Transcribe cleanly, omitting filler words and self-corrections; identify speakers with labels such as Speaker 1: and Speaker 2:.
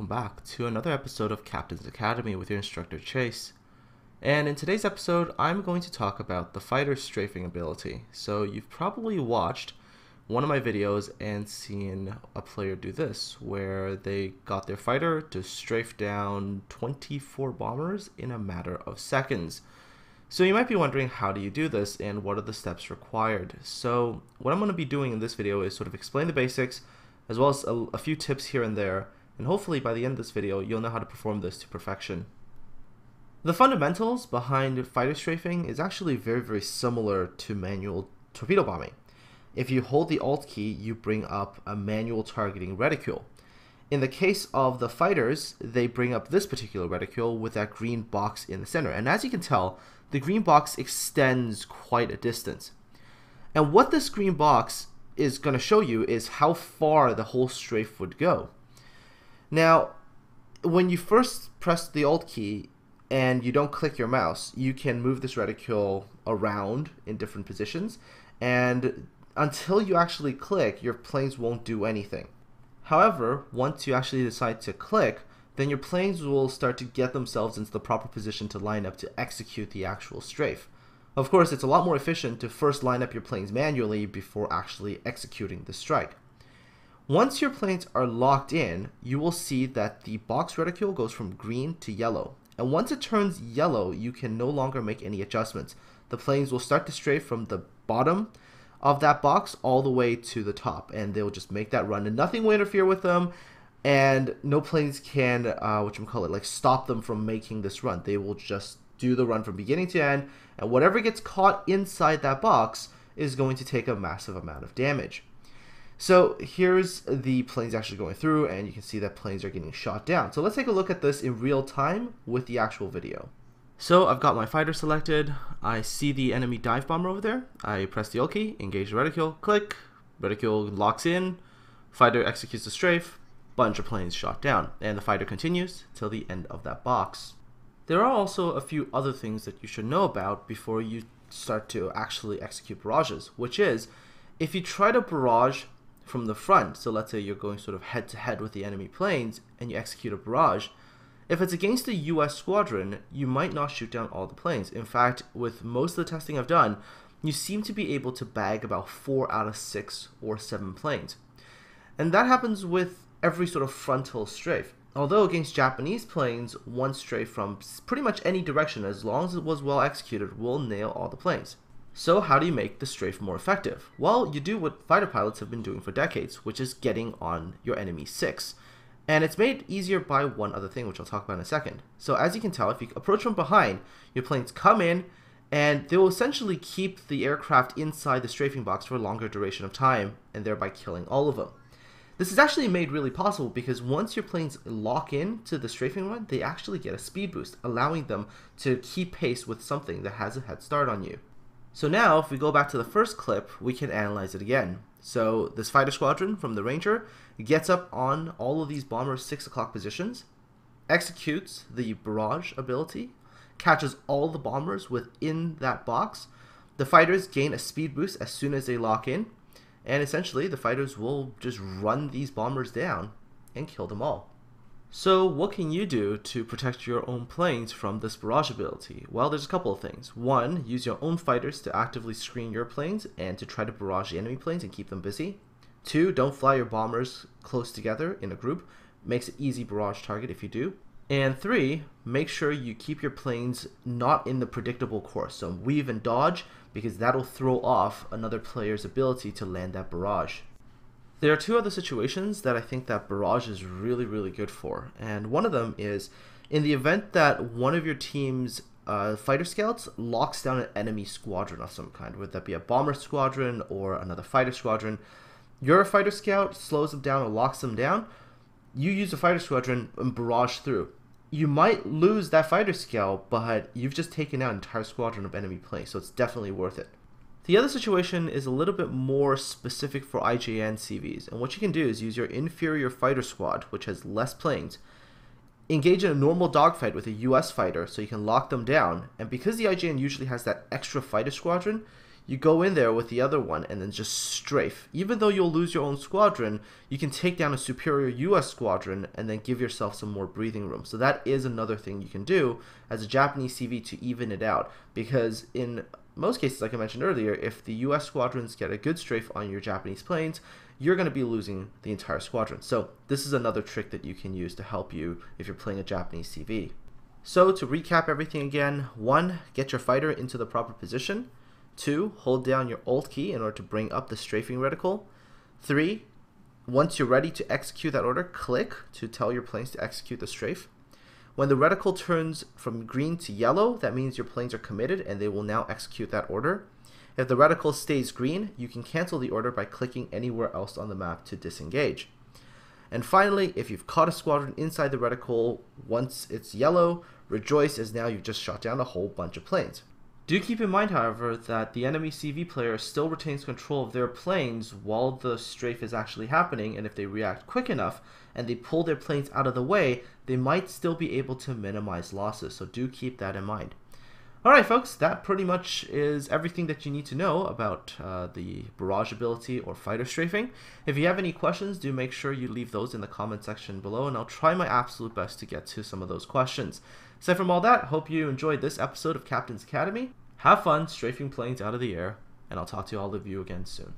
Speaker 1: welcome back to another episode of Captain's Academy with your instructor Chase. And in today's episode, I'm going to talk about the fighter strafing ability. So you've probably watched one of my videos and seen a player do this, where they got their fighter to strafe down 24 bombers in a matter of seconds. So you might be wondering, how do you do this and what are the steps required? So what I'm going to be doing in this video is sort of explain the basics, as well as a few tips here and there, and hopefully by the end of this video you'll know how to perform this to perfection. The fundamentals behind fighter strafing is actually very similar to manual torpedo bombing. If you hold the Alt key, you bring up a manual targeting reticule. In the case of the fighters, they bring up this particular reticule with that green box in the center, and as you can tell, the green box extends quite a distance. And what this green box is going to show you is how far the whole strafe would go. Now, when you first press the Alt key and you don't click your mouse, you can move this reticule around in different positions, and until you actually click, your planes won't do anything. However, once you actually decide to click, then your planes will start to get themselves into the proper position to line up to execute the actual strafe. Of course, it's a lot more efficient to first line up your planes manually before actually executing the strike. Once your planes are locked in, you will see that the box reticule goes from green to yellow. And once it turns yellow, you can no longer make any adjustments. The planes will start to strafe from the bottom of that box all the way to the top, and they'll just make that run, and nothing will interfere with them, and no planes can stop them from making this run. They will just do the run from beginning to end, and whatever gets caught inside that box is going to take a massive amount of damage. So here's the planes actually going through, and you can see that planes are getting shot down. So let's take a look at this in real time with the actual video. So I've got my fighter selected. I see the enemy dive bomber over there. I press the Alt key, engage the reticule, click, reticule locks in, fighter executes the strafe, bunch of planes shot down, and the fighter continues till the end of that box. There are also a few other things that you should know about before you start to actually execute barrages, which is, if you try to barrage from the front, so let's say you're going sort of head to head with the enemy planes and you execute a barrage, if it's against a US squadron, you might not shoot down all the planes. In fact, with most of the testing I've done, you seem to be able to bag about 4 out of 6 or 7 planes. And that happens with every sort of frontal strafe. Although against Japanese planes, one strafe from pretty much any direction, as long as it was well executed, will nail all the planes. So how do you make the strafe more effective? Well, you do what fighter pilots have been doing for decades, which is getting on your enemy 6. And it's made easier by one other thing, which I'll talk about in a second. So as you can tell, if you approach from behind, your planes come in, and they will essentially keep the aircraft inside the strafing box for a longer duration of time, and thereby killing all of them. This is actually made really possible because once your planes lock in to the strafing run, they actually get a speed boost, allowing them to keep pace with something that has a head start on you. So now, if we go back to the first clip, we can analyze it again. So this fighter squadron from the Ranger gets up on all of these bombers' 6 o'clock positions, executes the barrage ability, catches all the bombers within that box. The fighters gain a speed boost as soon as they lock in, and essentially the fighters will just run these bombers down and kill them all. So what can you do to protect your own planes from this barrage ability? Well, there's a couple of things. One, use your own fighters to actively screen your planes and to try to barrage the enemy planes and keep them busy. 2, don't fly your bombers close together in a group. Makes it easy barrage target if you do. And 3, make sure you keep your planes not in the predictable course. So weave and dodge, because that'll throw off another player's ability to land that barrage. There are 2 other situations that I think that barrage is really good for, and one of them is in the event that one of your team's fighter scouts locks down an enemy squadron of some kind, whether that be a bomber squadron or another fighter squadron. Your fighter scout slows them down or locks them down. You use a fighter squadron and barrage through. You might lose that fighter scout, but you've just taken out an entire squadron of enemy planes, so it's definitely worth it. The other situation is a little bit more specific for IJN CVs, and what you can do is use your inferior fighter squad, which has less planes, engage in a normal dogfight with a US fighter so you can lock them down, and because the IJN usually has that extra fighter squadron, you go in there with the other one and then just strafe. Even though you'll lose your own squadron, you can take down a superior US squadron and then give yourself some more breathing room. So that is another thing you can do as a Japanese CV to even it out, because in most cases, like I mentioned earlier, if the US squadrons get a good strafe on your Japanese planes, you're going to be losing the entire squadron. So this is another trick that you can use to help you if you're playing a Japanese CV. So to recap everything again: 1. Get your fighter into the proper position. 2. Hold down your Alt key in order to bring up the strafing reticle. 3. Once you're ready to execute that order, click to tell your planes to execute the strafe. When the reticle turns from green to yellow, that means your planes are committed and they will now execute that order. If the reticle stays green, you can cancel the order by clicking anywhere else on the map to disengage. And finally, if you've caught a squadron inside the reticle once it's yellow, rejoice, as now you've just shot down a whole bunch of planes. Do keep in mind, however, that the enemy CV player still retains control of their planes while the strafe is actually happening, and if they react quick enough and they pull their planes out of the way, they might still be able to minimize losses, so do keep that in mind. Alright folks, that pretty much is everything that you need to know about the barrage ability or fighter strafing. If you have any questions, do make sure you leave those in the comment section below, and I'll try my absolute best to get to some of those questions. Aside from all that, hope you enjoyed this episode of Captain's Academy. Have fun strafing planes out of the air, and I'll talk to all of you again soon.